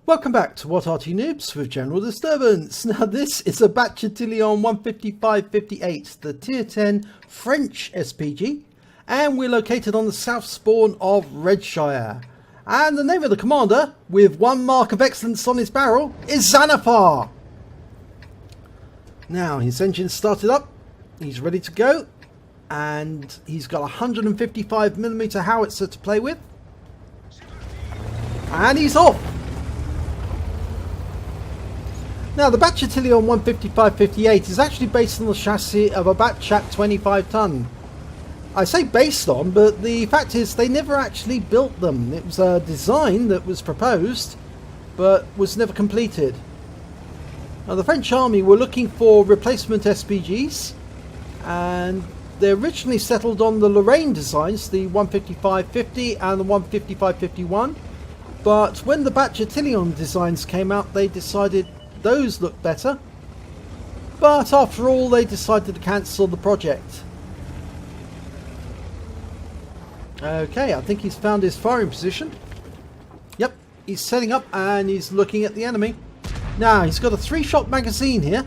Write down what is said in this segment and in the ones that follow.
Welcome back to What Arty Noobs with General Disturbance. Now this is a Bat Châtillon 155-58, the Tier 10 French SPG, and we're located on the south spawn of Redshire. And the name of the commander, with 1 mark of excellence on his barrel, is Xanafar. Now his engine's started up, he's ready to go, and he's got a 155mm howitzer to play with. And he's off! Now the Bat Châtillon 155-58 is actually based on the chassis of a Bat Chat 25 ton. I say based on, but the fact is they never actually built them. It was a design that was proposed, but was never completed. Now the French army were looking for replacement SPGs, and they originally settled on the Lorraine designs, the 155-50 and the 155-51, but when the Bat Châtillon designs came out they decided those looked better, but after all they decided to cancel the project. Okay, I think he's found his firing position. Yep, he's setting up and he's looking at the enemy. Now he's got a 3-shot magazine here,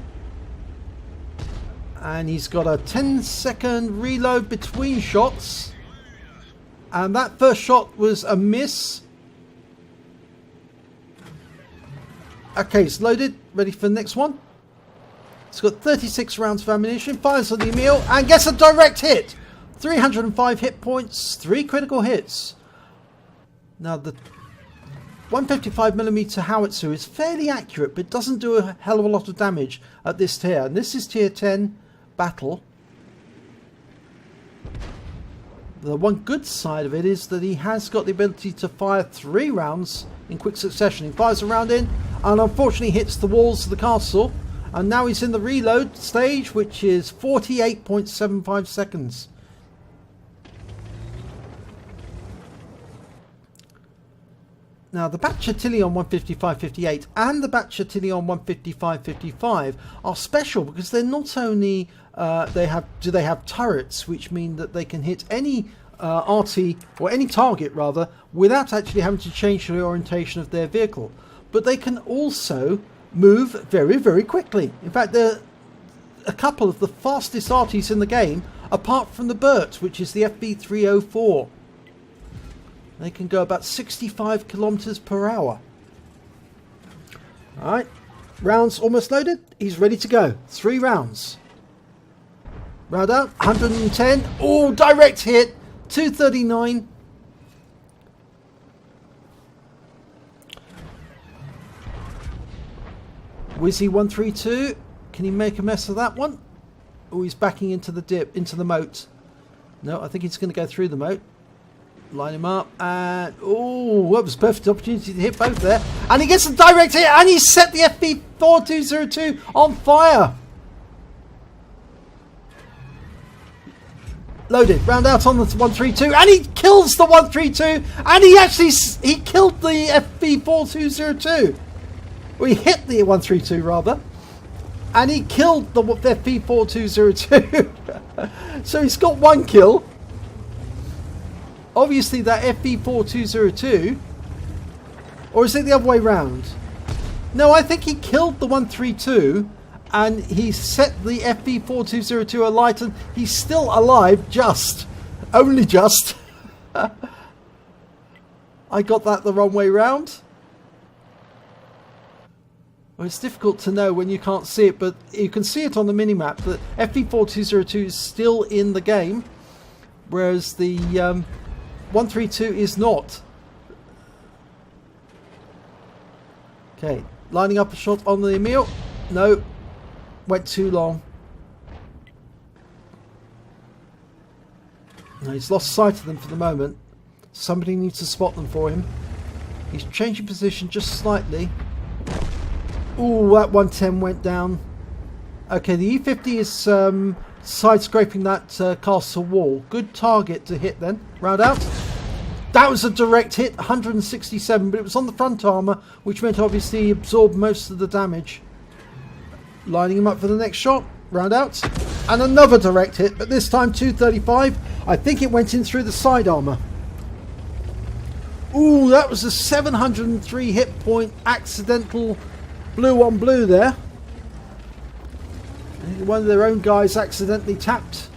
and he's got a 10-second reload between shots, and that first shot was a miss. Okay, it's loaded, ready for the next one. It's got 36 rounds of ammunition, fires on the Emil, and gets a direct hit! 305 hit points, 3 critical hits. Now the 155mm howitzer is fairly accurate, but doesn't do a hell of a lot of damage at this tier. And this is tier 10 battle. The one good side of it is that he has got the ability to fire 3 rounds in quick succession. He fires a round in and unfortunately hits the walls of the castle, and now he's in the reload stage, which is 48.75 seconds. Now the Bat Châtillon 155-58 and the Bat Châtillon 155-55 are special because they're not only they have turrets, which mean that they can hit any Arty, or any target rather, without actually having to change the orientation of their vehicle, but they can also move very, very quickly. In fact, they're a couple of the fastest Artys in the game, apart from the Burt, which is the FB304. They can go about 65 kilometers per hour. Alright, rounds almost loaded. He's ready to go. 3 rounds. Round out, 110. Oh, direct hit. 239. Wizzy 132. Can he make a mess of that one? Oh, he's backing into the dip, into the moat. No, I think he's going to go through the moat. Line him up, and oh, that was a perfect opportunity to hit both there. And he gets a direct hit, and he set the FB4202 on fire. Loaded, round out on the 132, and he kills the 132, and he killed the FB4202. Well, he hit the 132 rather, and he killed the FB4202. So he's got 1 kill. Obviously that FB4202, or is it the other way round? No, I think he killed the 132 and he set the FB4202 alight, and he's still alive, only just. I got that the wrong way round. Well, it's difficult to know when you can't see it, but you can see it on the minimap that FB4202 is still in the game, whereas the 132 is not. Okay, lining up a shot on the Emil. No, went too long. No, he's lost sight of them for the moment. Somebody needs to spot them for him. He's changing position just slightly. Ooh, that 110 went down. Okay, the E50 is side scraping that castle wall. Good target to hit then. Round out. That was a direct hit, 167, but it was on the front armour, which meant obviously he absorbed most of the damage. Lining him up for the next shot. Round out. And another direct hit, but this time 235. I think it went in through the side armour. Ooh, that was a 703 hit point accidental blue on blue there. One of their own guys accidentally tapped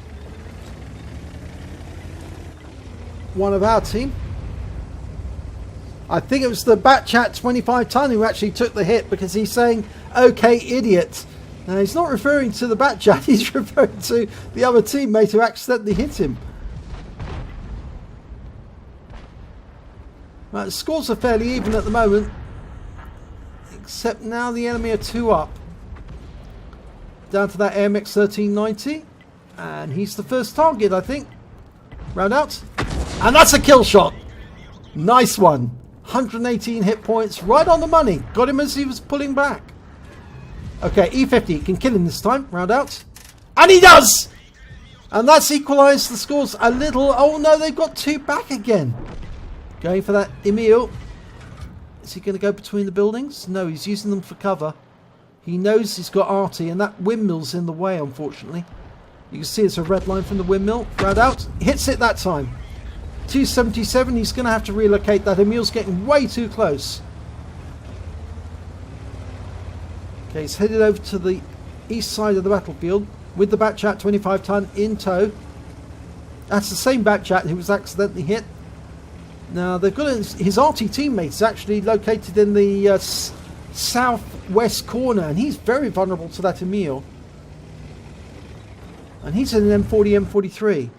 one of our team. I think it was the Bat Chat 25 ton who actually took the hit, because he's saying, "Okay, idiot." Now he's not referring to the Bat Chat, he's referring to the other teammate who accidentally hit him. Right, the scores are fairly even at the moment, except now the enemy are 2 up. Down to that AMX 1390, and he's the first target, I think. Round out, and that's a kill shot. Nice one. 118 hit points, right on the money. Got him as he was pulling back. Okay, E50 can kill him this time. Round out, and he does. And that's equalised the scores a little. Oh no, they've got 2 back again. Going for that Emil. Is he going to go between the buildings? No, he's using them for cover. He knows he's got Arty, and that windmill's in the way, unfortunately. You can see it's a red line from the windmill. Round out. Hits it that time. 277. He's going to have to relocate that. Emil's getting way too close. Okay, he's headed over to the east side of the battlefield with the Bat Chat 25 ton in tow. That's the same Bat Chat who was accidentally hit. Now they've got his Arty teammate is actually located in the southwest corner, and he's very vulnerable to that Emil. And he's in an M40, M43.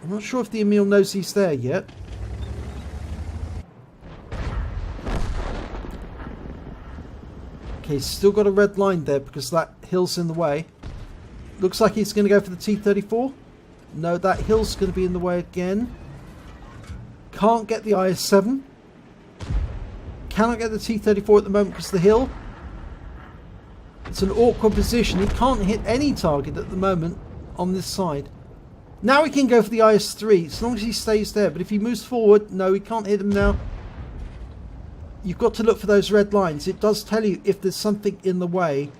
I'm not sure if the Emil knows he's there yet. Okay, he's still got a red line there because that hill's in the way. Looks like he's going to go for the T-34. No, that hill's going to be in the way again. Can't get the IS-7. Cannot get the T-34 at the moment because of the hill. It's an awkward position. He can't hit any target at the moment on this side. Now he can go for the IS-3 as long as he stays there. But if he moves forward, no, he can't hit him now. You've got to look for those red lines. It does tell you if there's something in the way.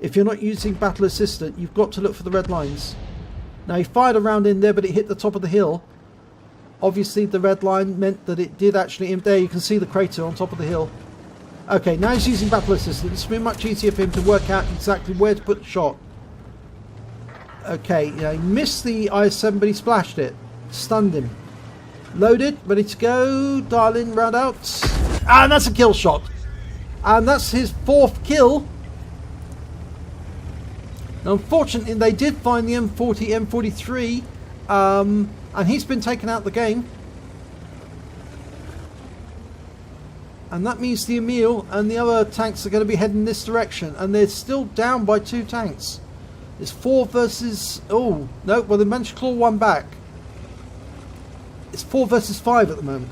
If you're not using Battle Assistant, you've got to look for the red lines. Now he fired a round in there, but it hit the top of the hill. Obviously the red line meant that it did actually... There you can see the crater on top of the hill. Okay, now he's using Battle Assistant. It's been much easier for him to work out exactly where to put the shot. Okay, yeah, he missed the IS-7, but he splashed it. Stunned him. Loaded, ready to go. Dial in, round out. And that's a kill shot. And that's his 4th kill. Now, unfortunately, they did find the M40, M43. And he's been taken out of the game. And that means the Emil and the other tanks are going to be heading this direction. And they're still down by 2 tanks. It's 4 versus... Oh, no. Well, they managed to claw one back. It's 4 versus 5 at the moment.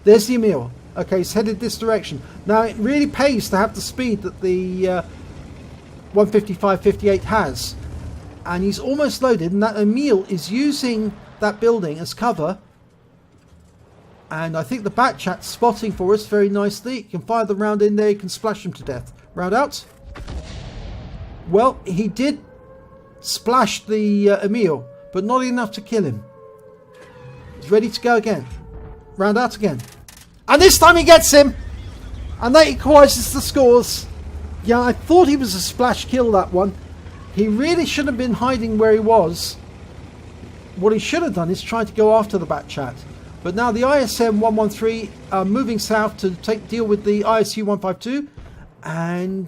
There's the Emil. Okay, he's headed this direction. Now, it really pays to have the speed that the 155-58 has. And he's almost loaded. And that Emil is using that building as cover. And I think the Bat Chat's spotting for us very nicely. You can fire the round in there. You can splash him to death. Round out. Well, he did splash the Emil, but not enough to kill him. He's ready to go again. Round out again. And this time he gets him. And that equalises the scores. Yeah, I thought he was a splash kill, that one. He really should have been hiding where he was. What he should have done is try to go after the Bat Chat. But now the ISM 113 are moving south to deal with the ISU 152. And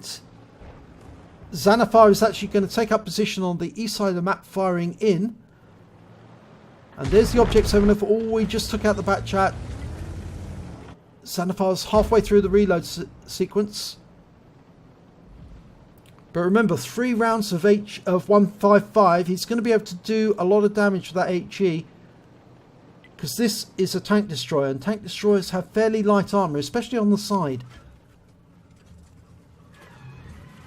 Xanafar is actually going to take up position on the east side of the map, firing in. And there's the object 704. Oh, we just took out the Bat Chat. Xanafar's halfway through the reload sequence. But remember, 3 rounds of 155. He's going to be able to do a lot of damage with that HE. Because this is a tank destroyer. And tank destroyers have fairly light armor, especially on the side.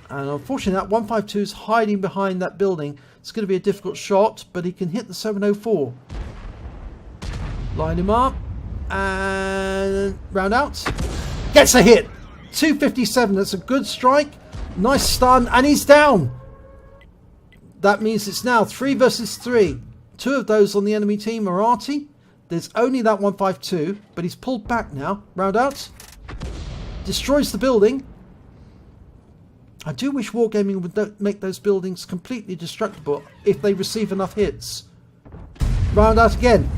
And unfortunately, that 152 is hiding behind that building. It's going to be a difficult shot, but he can hit the 704. Line him up. And round out. Gets a hit. 257. That's a good strike. Nice stun. And he's down. That means it's now 3 versus 3. Two of those on the enemy team are Arty. There's only that 152, but he's pulled back now. Round out. Destroys the building. I do wish Wargaming would make those buildings completely destructible if they receive enough hits. Round out again.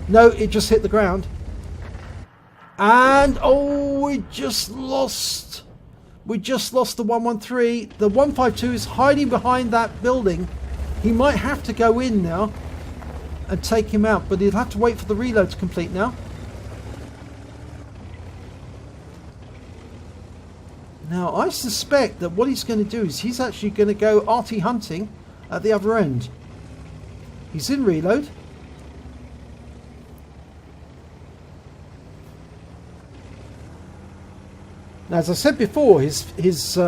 No, it just hit the ground. And, oh, we just lost the 113. The 152 is hiding behind that building. He might have to go in now and take him out, but he'll have to wait for the reload to complete now. Now, I suspect that what he's going to do is he's actually going to go Arty hunting at the other end. He's in reload. Now, as I said before, his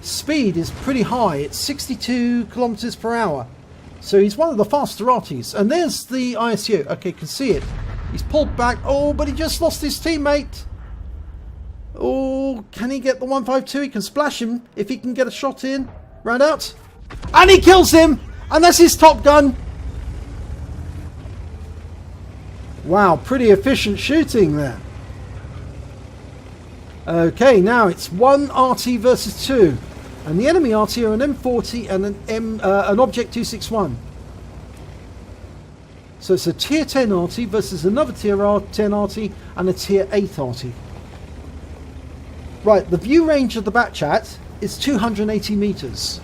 speed is pretty high. It's 62 kilometers per hour. So he's one of the faster Artys. And there's the ISU. Okay, you can see it. He's pulled back. Oh, but he just lost his teammate. Oh, can he get the 152? He can splash him if he can get a shot in. Round out. And he kills him. And that's his Top Gun. Wow, pretty efficient shooting there. Okay, now it's one Arty versus two. And the enemy Arty are an M40 and an Object 261. So it's a tier 10 Arty versus another tier 10 Arty and a tier 8 Arty. Right, the view range of the Bat Chat is 280 meters.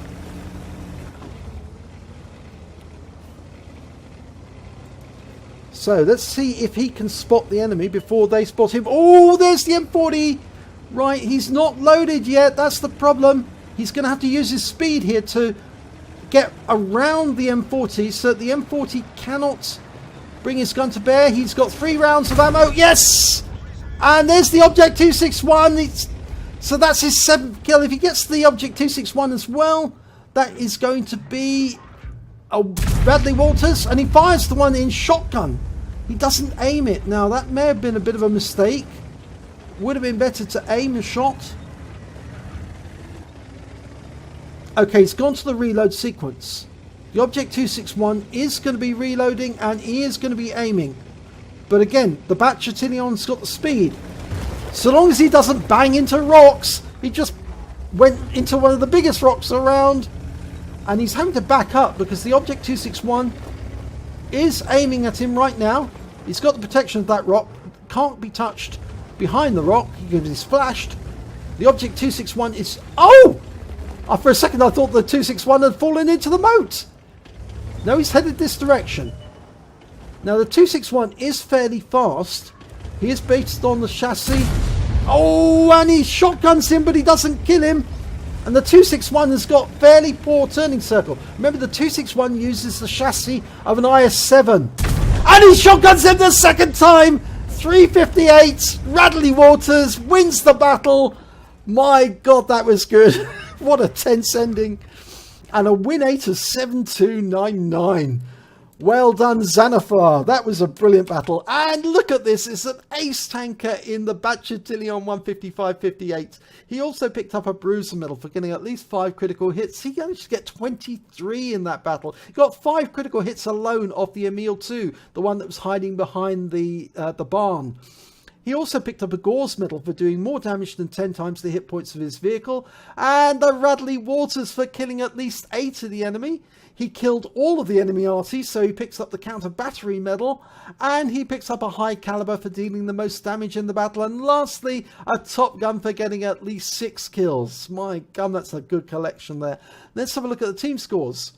So let's see if he can spot the enemy before they spot him. Oh, there's the M40. Right, he's not loaded yet. That's the problem. He's going to have to use his speed here to get around the M40 so that the M40 cannot bring his gun to bear. He's got 3 rounds of ammo. Yes! And there's the Object 261. So that's his 7th kill. If he gets the Object 261 as well, that is going to be a Radley Walters. And he fires the one in shotgun. He doesn't aim it. Now, that may have been a bit of a mistake. Would have been better to aim a shot. Okay, he's gone to the reload sequence. The Object 261 is going to be reloading and he is going to be aiming. But again, the Bat Châtillon's got the speed. So long as he doesn't bang into rocks. He just went into one of the biggest rocks around. And he's having to back up because the Object 261 is aiming at him right now. He's got the protection of that rock. Can't be touched behind the rock. He's flashed. The Object 261 is... Oh! For a second I thought the 261 had fallen into the moat. No, he's headed this direction. Now the 261 is fairly fast. He is based on the chassis. Oh, and he shotguns him, but he doesn't kill him. And the 261 has got fairly poor turning circle. Remember, the 261 uses the chassis of an IS-7. And he shotguns him the second time. 358. Radley Walters wins the battle. My God, that was good. What a tense ending. And a win 8 of 7299. Well done, Xanafar. That was a brilliant battle. And look at this. It's an ace tanker in the Bat Châtillon 155-58. He also picked up a Bruiser medal for getting at least 5 critical hits. He managed to get 23 in that battle. He got 5 critical hits alone off the Emile 2, the one that was hiding behind the barn. He also picked up a Gore's medal for doing more damage than 10 times the hit points of his vehicle. And the Radley Walters for killing at least 8 of the enemy. He killed all of the enemy Arty, so he picks up the counter battery medal. And he picks up a high caliber for dealing the most damage in the battle. And lastly, a Top Gun for getting at least 6 kills. My God, that's a good collection there. Let's have a look at the team scores.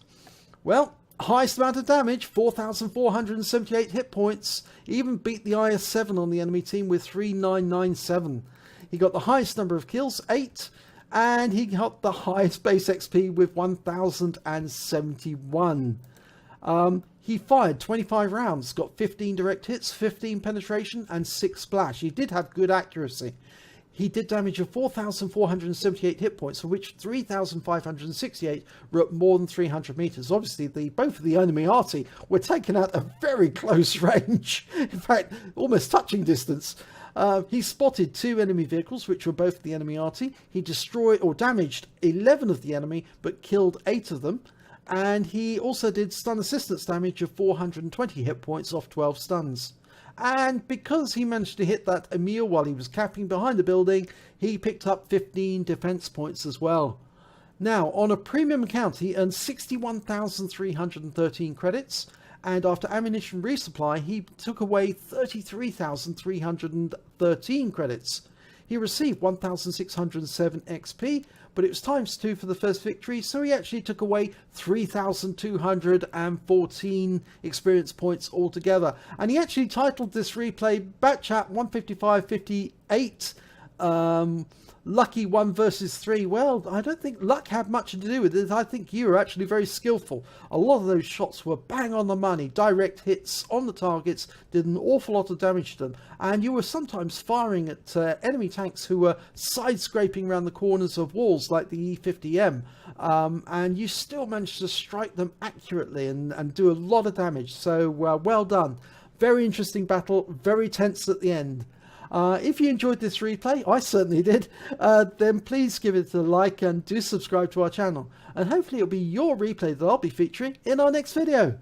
Well, highest amount of damage, 4,478 hit points. He even beat the IS-7 on the enemy team with 3,997. He got the highest number of kills, 8. And he got the highest base XP with 1,071. He fired 25 rounds, got 15 direct hits, 15 penetration, and 6 splash. He did have good accuracy. He did damage of 4,478 hit points, for which 3,568 were at more than 300 meters. Obviously, both of the enemy Arty were taken out at very close range. In fact, almost touching distance. He spotted 2 enemy vehicles, which were both the enemy Arty. He destroyed or damaged 11 of the enemy, but killed 8 of them. and he also did stun assistance damage of 420 hit points off 12 stuns. And because he managed to hit that Emil while he was capping behind the building, he picked up 15 defense points as well. Now, on a premium account, he earned 61,313 credits, and after ammunition resupply, he took away 33,313 credits. He received 1,607 XP, but it was ×2 for the first victory, so he actually took away 3,214 experience points altogether. And he actually titled this replay Bat Chat 155-58, Lucky 1 versus 3. Well, I don't think luck had much to do with it. I think you were actually very skillful. A lot of those shots were bang on the money, direct hits on the targets, did an awful lot of damage to them, and you were sometimes firing at enemy tanks who were side scraping around the corners of walls like the E50M, and you still managed to strike them accurately and do a lot of damage. So well done. Very interesting battle, very tense at the end. If you enjoyed this replay, I certainly did, then please give it a like and do subscribe to our channel. And hopefully it'll be your replay that I'll be featuring in our next video.